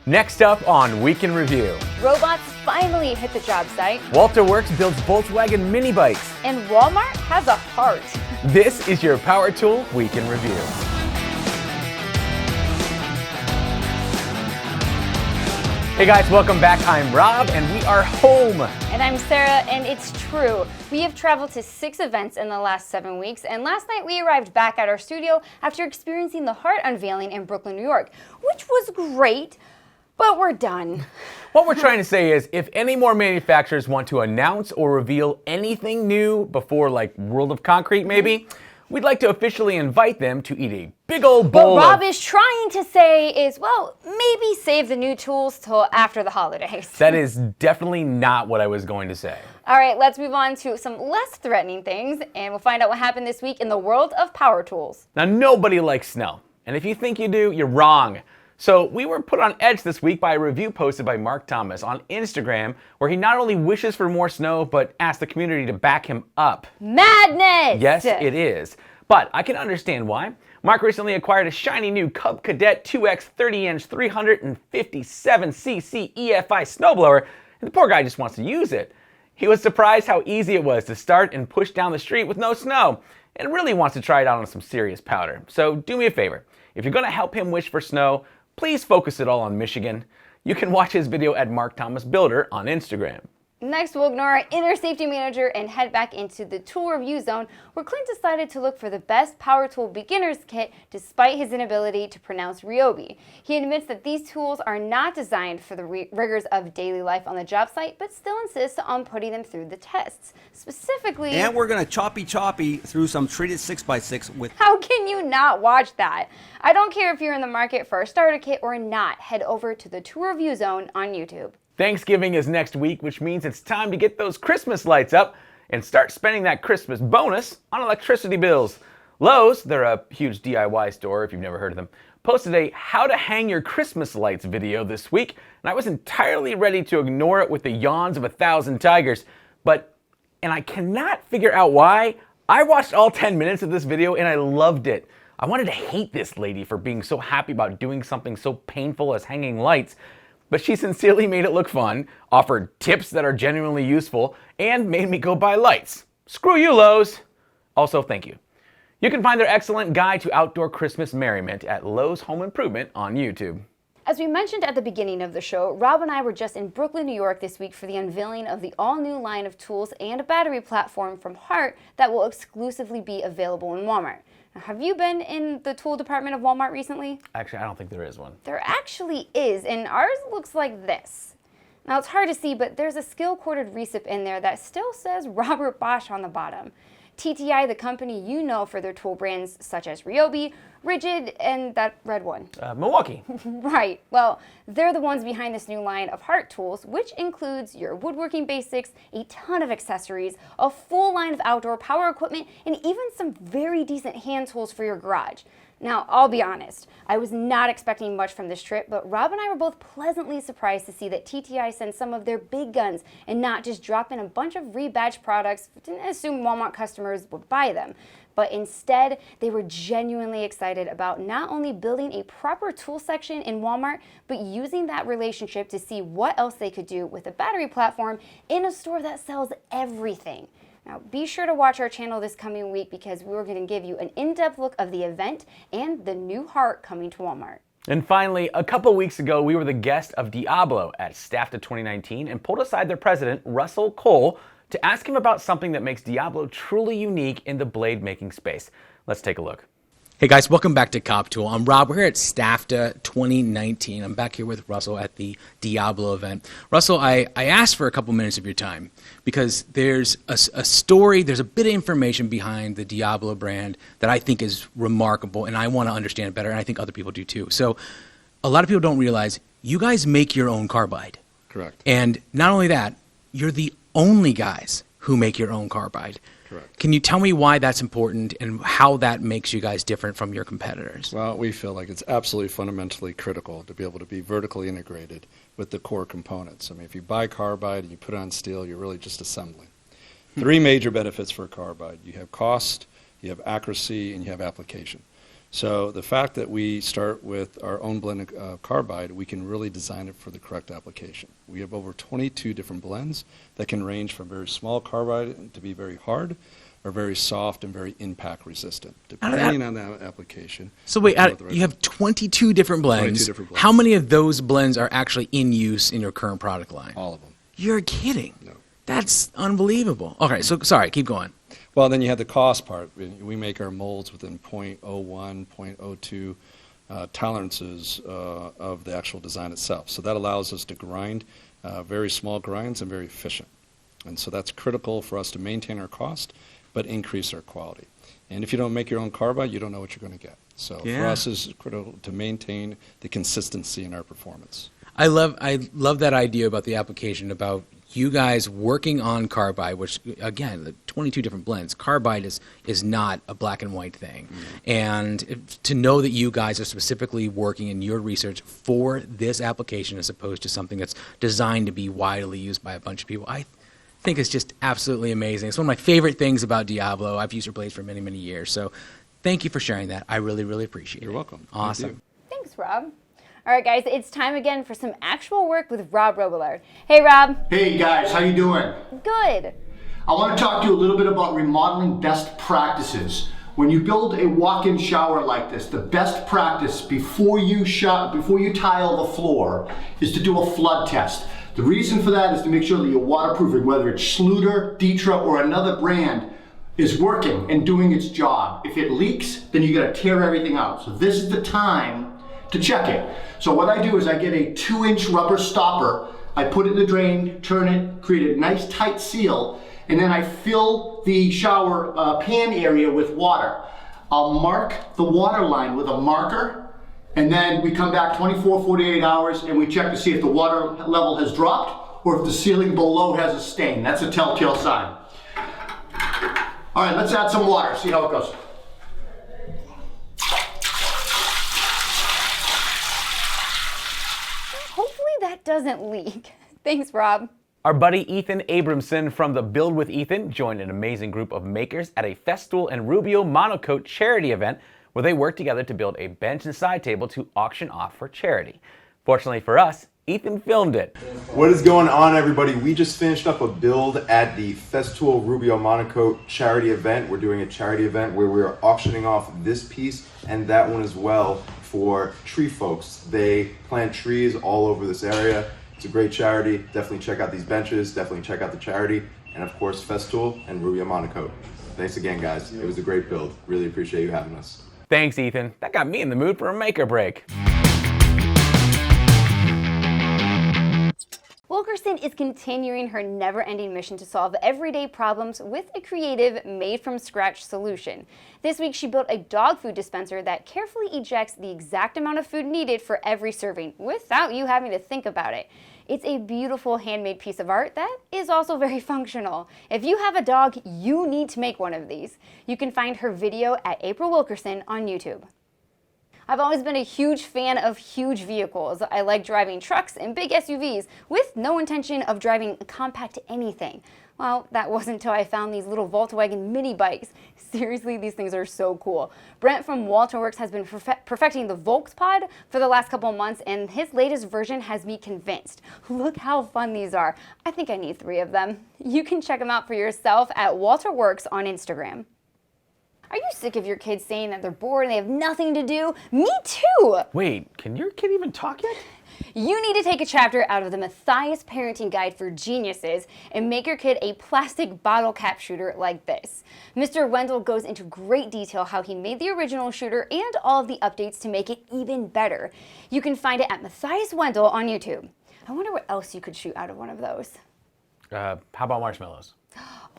Next up on Week in Review. Robots finally hit the job site. Walter Works builds Volkswagen Minibikes. And Walmart has a heart. This is your Power Tool Week in Review. Hey guys, welcome back. I'm Rob and we are home. And I'm Sarah, and it's true. We have traveled to 6 events in the last 7 weeks, and last night we arrived back at our studio after experiencing the HART unveiling in Brooklyn, New York, which was great, but we're done. What we're trying to say is if any more manufacturers want to announce or reveal anything new before like World of Concrete maybe, we'd like to officially invite them to eat a big old bowl. What Rob is trying to say is, well, maybe save the new tools till after the holidays. That is definitely not what I was going to say. All right, let's move on to some less threatening things, and we'll find out what happened this week in the world of power tools. Now, nobody likes snow, and if you think you do, you're wrong. So we were put on edge this week by a review posted by Mark Thomas on Instagram, where he not only wishes for more snow, but asked the community to back him up. Madness! Yes, it is. But I can understand why. Mark recently acquired a shiny new Cub Cadet 2X 30-inch 357cc EFI snowblower, and the poor guy just wants to use it. He was surprised how easy it was to start and push down the street with no snow, and really wants to try it out on some serious powder. So do me a favor. If you're going to help him wish for snow, please focus it all on Michigan. You can watch his video at Mark Thomas Builder on Instagram. Next, we'll ignore our inner safety manager and head back into the tool review zone, where Clint decided to look for the best power tool beginner's kit despite his inability to pronounce Ryobi. He admits that these tools are not designed for the rigors of daily life on the job site, but still insists on putting them through the tests. Specifically... And we're going to choppy through some treated 6x6 with... How can you not watch that? I don't care if you're in the market for a starter kit or not, head over to the tool review zone on YouTube. Thanksgiving is next week, which means it's time to get those Christmas lights up and start spending that Christmas bonus on electricity bills. Lowe's, they're a huge DIY store if you've never heard of them, posted a how to hang your Christmas lights video this week, and I was entirely ready to ignore it with the yawns of 1,000 tigers, and I cannot figure out why. I watched all 10 minutes of this video and I loved it. I wanted to hate this lady for being so happy about doing something so painful as hanging lights, but she sincerely made it look fun, offered tips that are genuinely useful, and made me go buy lights. Screw you, Lowe's! Also, thank you. You can find their excellent guide to outdoor Christmas merriment at Lowe's Home Improvement on YouTube. As we mentioned at the beginning of the show, Rob and I were just in Brooklyn, New York this week for the unveiling of the all-new line of tools and a battery platform from HART that will exclusively be available in Walmart. Have you been in the tool department of Walmart recently? Actually, I don't think there is one. There actually is, and ours looks like this. Now, it's hard to see, but there's a skill-corded recip in there that still says Robert Bosch on the bottom. TTI, the company you know for their tool brands such as Ryobi, Rigid, and that red one. Milwaukee. Right. Well, they're the ones behind this new line of HART Tools, which includes your woodworking basics, a ton of accessories, a full line of outdoor power equipment, and even some very decent hand tools for your garage. Now, I'll be honest, I was not expecting much from this trip, but Rob and I were both pleasantly surprised to see that TTI sent some of their big guns and not just drop in a bunch of rebadged products. Didn't assume Walmart customers would buy them. But instead, they were genuinely excited about not only building a proper tool section in Walmart, but using that relationship to see what else they could do with a battery platform in a store that sells everything. Now, be sure to watch our channel this coming week because we're going to give you an in-depth look of the event and the new HART coming to Walmart. And finally, a couple weeks ago, we were the guest of Diablo at STAFTA 2019 and pulled aside their president, Russell Cole, to ask him about something that makes Diablo truly unique in the blade making space. Let's take a look. Hey guys, welcome back to Cop Tool. I'm Rob. We're here at STAFTA 2019. I'm back here with Russell at the Diablo event. Russell, I asked for a couple minutes of your time because there's a story, there's a bit of information behind the Diablo brand that I think is remarkable, and I want to understand it better, and I think other people do too. So a lot of people don't realize you guys make your own carbide. Correct. And not only that, you're the only guys who make your own carbide. Correct. Can you tell me why that's important and how that makes you guys different from your competitors? Well, we feel like it's absolutely fundamentally critical to be able to be vertically integrated with the core components. I mean, if you buy carbide and you put it on steel, you're really just assembling. 3 major benefits for carbide. You have cost, you have accuracy, and you have application. So the fact that we start with our own blend of carbide, we can really design it for the correct application. We have over 22 different blends that can range from very small carbide to be very hard, or very soft and very impact resistant, depending on that application. So wait, you have 22 different blends. 22 different blends. How many of those blends are actually in use in your current product line? All of them. You're kidding. No. That's unbelievable. Okay, so sorry, keep going. Well, then you have the cost part. We make our molds within 0.01, 0.02 tolerances of the actual design itself. So that allows us to grind very small grinds and very efficient. And so that's critical for us to maintain our cost, but increase our quality. And if you don't make your own carbide, you don't know what you're going to get. So for us, it's critical to maintain the consistency in our performance. I love that idea about the application, about you guys working on carbide, which, again, the 22 different blends. Carbide is not a black and white thing. And to know that you guys are specifically working in your research for this application as opposed to something that's designed to be widely used by a bunch of people, I think it's just absolutely amazing. It's one of my favorite things about Diablo. I've used your blades for many, many years. So thank you for sharing that. I really, really appreciate it. You're welcome. Awesome. Thanks, Rob. All right, guys, it's time again for some actual work with Rob Robillard. Hey, Rob. Hey guys, how you doing? Good. I want to talk to you a little bit about remodeling best practices. When you build a walk-in shower like this, the best practice before you tile the floor is to do a flood test. The reason for that is to make sure that your waterproofing, whether it's Schluter, Dietra, or another brand, is working and doing its job. If it leaks, then you gotta tear everything out. So this is the time to check it. So what I do is I get a 2-inch rubber stopper, I put it in the drain, turn it, create a nice tight seal, and then I fill the shower pan area with water. I'll mark the water line with a marker, and then we come back 24, 48 hours and we check to see if the water level has dropped or if the ceiling below has a stain. That's a telltale sign. All right, let's add some water, see how it goes. That doesn't leak. Thanks, Rob. Our buddy Ethan Abramson from the Build with Ethan joined an amazing group of makers at a Festool and Rubio Monocoat charity event where they worked together to build a bench and side table to auction off for charity. Fortunately for us, Ethan filmed it. What is going on, everybody? We just finished up a build at the Festool Rubio Monocoat charity event. We're doing a charity event where we're auctioning off this piece and that one as well for tree folks. They plant trees all over this area. It's a great charity. Definitely check out these benches. Definitely check out the charity. And of course, Festool and Rubio Monocoat. Thanks again, guys. It was a great build. Really appreciate you having us. Thanks, Ethan. That got me in the mood for a maker break. Wilkerson is continuing her never-ending mission to solve everyday problems with a creative, made-from-scratch solution. This week, she built a dog food dispenser that carefully ejects the exact amount of food needed for every serving without you having to think about it. It's a beautiful handmade piece of art that is also very functional. If you have a dog, you need to make one of these. You can find her video at April Wilkerson on YouTube. I've always been a huge fan of huge vehicles. I like driving trucks and big SUVs with no intention of driving compact anything. Well, that wasn't until I found these little Volkswagen Minibikes. Seriously, these things are so cool. Brent from Walterworks has been perfecting the Volkspod for the last couple of months, and his latest version has me convinced. Look how fun these are. I think I need 3 of them. You can check them out for yourself at Walterworks on Instagram. Are you sick of your kids saying that they're bored and they have nothing to do? Me too! Wait, can your kid even talk yet? You need to take a chapter out of the Matthias Parenting Guide for Geniuses and make your kid a plastic bottle cap shooter like this. Mr. Wendell goes into great detail how he made the original shooter and all of the updates to make it even better. You can find it at Matthias Wendell on YouTube. I wonder what else you could shoot out of one of those. How about marshmallows?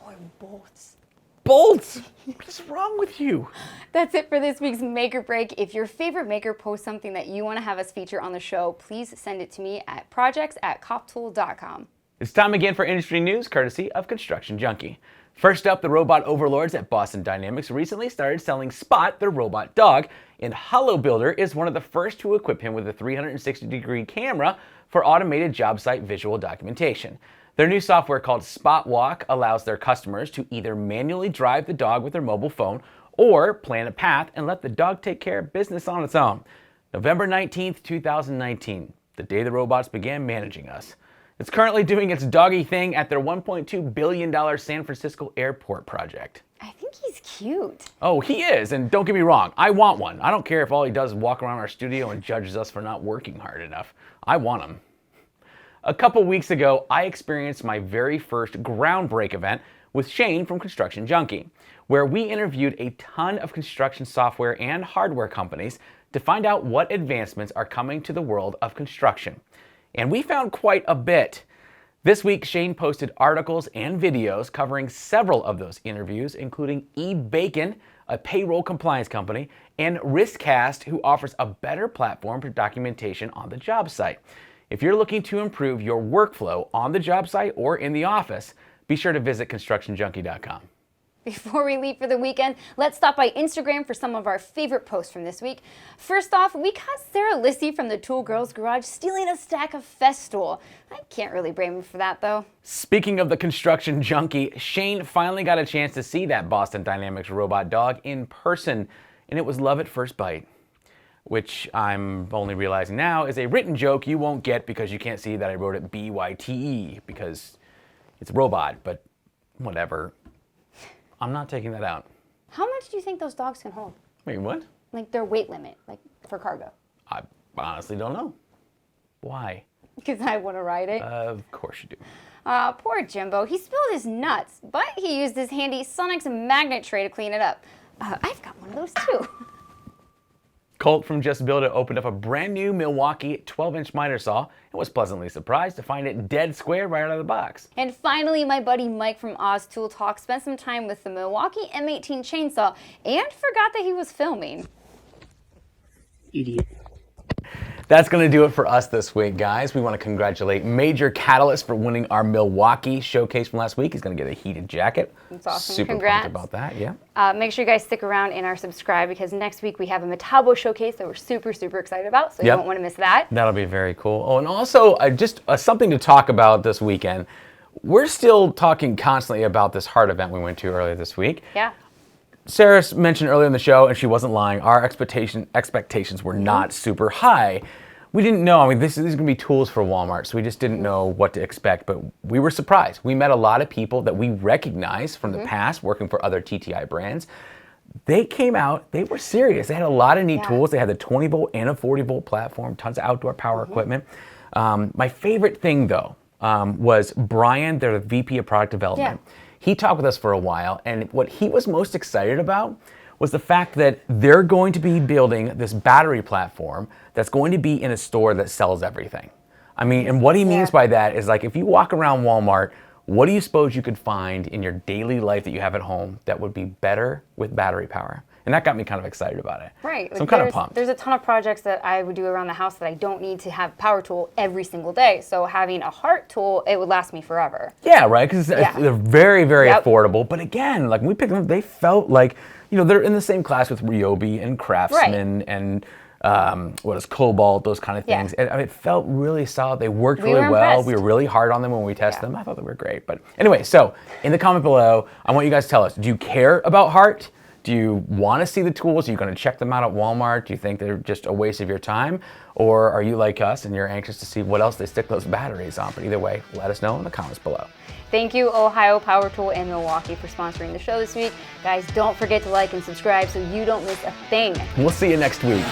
Or bolts. Bolts! What is wrong with you? That's it for this week's Maker Break. If your favorite maker posts something that you want to have us feature on the show, please send it to me at projects@coptool.com. It's time again for industry news, courtesy of Construction Junkie. First up, the robot overlords at Boston Dynamics recently started selling Spot, their robot dog, and Hollow Builder is one of the first to equip him with a 360-degree camera for automated job site visual documentation. Their new software called Spot Walk allows their customers to either manually drive the dog with their mobile phone or plan a path and let the dog take care of business on its own. November 19th, 2019, the day the robots began managing us. It's currently doing its doggy thing at their $1.2 billion San Francisco airport project. I think he's cute. Oh, he is, and don't get me wrong, I want one. I don't care if all he does is walk around our studio and judges us for not working hard enough. I want him. A couple weeks ago, I experienced my very first groundbreak event with Shane from Construction Junkie, where we interviewed a ton of construction software and hardware companies to find out what advancements are coming to the world of construction. And we found quite a bit. This week, Shane posted articles and videos covering several of those interviews, including eBacon, a payroll compliance company, and Riskcast, who offers a better platform for documentation on the job site. If you're looking to improve your workflow on the job site or in the office, be sure to visit constructionjunkie.com. Before we leave for the weekend, let's stop by Instagram for some of our favorite posts from this week. First off, we caught Sarah Lissy from the Tool Girls Garage stealing a stack of Festool. I can't really blame him for that, though. Speaking of the Construction Junkie, Shane finally got a chance to see that Boston Dynamics robot dog in person, and it was love at first bite, which I'm only realizing now is a written joke you won't get because you can't see that I wrote it B-Y-T-E because it's robot, but whatever. I'm not taking that out. How much do you think those dogs can hold? Wait, what? Like their weight limit, like for cargo. I honestly don't know. Why? Because I want to ride it. Of course you do. Poor Jimbo. He spilled his nuts, but he used his handy Sonic's magnet tray to clean it up. I've got one of those too. Colt from Just Build It opened up a brand new Milwaukee 12-inch miter saw and was pleasantly surprised to find it dead square right out of the box. And finally, my buddy Mike from Oz Tool Talk spent some time with the Milwaukee M18 chainsaw and forgot that he was filming. Idiot. That's going to do it for us this week, guys. We want to congratulate Major Catalyst for winning our Milwaukee showcase from last week. He's going to get a heated jacket. That's awesome. Super Congrats. pumped about that, yeah. Make sure you guys stick around and are subscribed because next week we have a Metabo showcase that we're super, super excited about, so you don't want to miss that. That'll be very cool. Oh, and also, just something to talk about this weekend. We're still talking constantly about this HART event we went to earlier this week. Yeah. Sarah mentioned earlier in the show, and she wasn't lying, our expectations were not super high. We didn't know, I mean, these are going to be tools for Walmart, so we just didn't know what to expect, but we were surprised. We met a lot of people that we recognize from the past, working for other TTI brands. They came out, they were serious. They had a lot of neat tools. They had the 20 volt and a 40 volt platform, tons of outdoor power equipment. My favorite thing, though, was Brian, their VP of Product Development. Yeah. He talked with us for a while, and what he was most excited about was the fact that they're going to be building this battery platform that's going to be in a store that sells everything. I mean, and what he means by that is, like, if you walk around Walmart, what do you suppose you could find in your daily life that you have at home that would be better with battery power? And that got me kind of excited about it. Right. So I'm kind of pumped. There's a ton of projects that I would do around the house that I don't need to have power tool every single day. So having a HART tool, it would last me forever. Yeah, right, because they're very, very affordable. But again, like, when we picked them up, they felt like, you know, they're in the same class with Ryobi and Craftsman and what is Cobalt, those kind of things. And, I mean, it felt really solid. They worked really well. We were really hard on them when we tested them. I thought they were great. But anyway, so in the comment below, I want you guys to tell us, do you care about HART? Do you want to see the tools? Are you going to check them out at Walmart? Do you think they're just a waste of your time? Or are you like us and you're anxious to see what else they stick those batteries on? But either way, let us know in the comments below. Thank you, Ohio Power Tool and Milwaukee, for sponsoring the show this week. Guys, don't forget to like and subscribe so you don't miss a thing. We'll see you next week.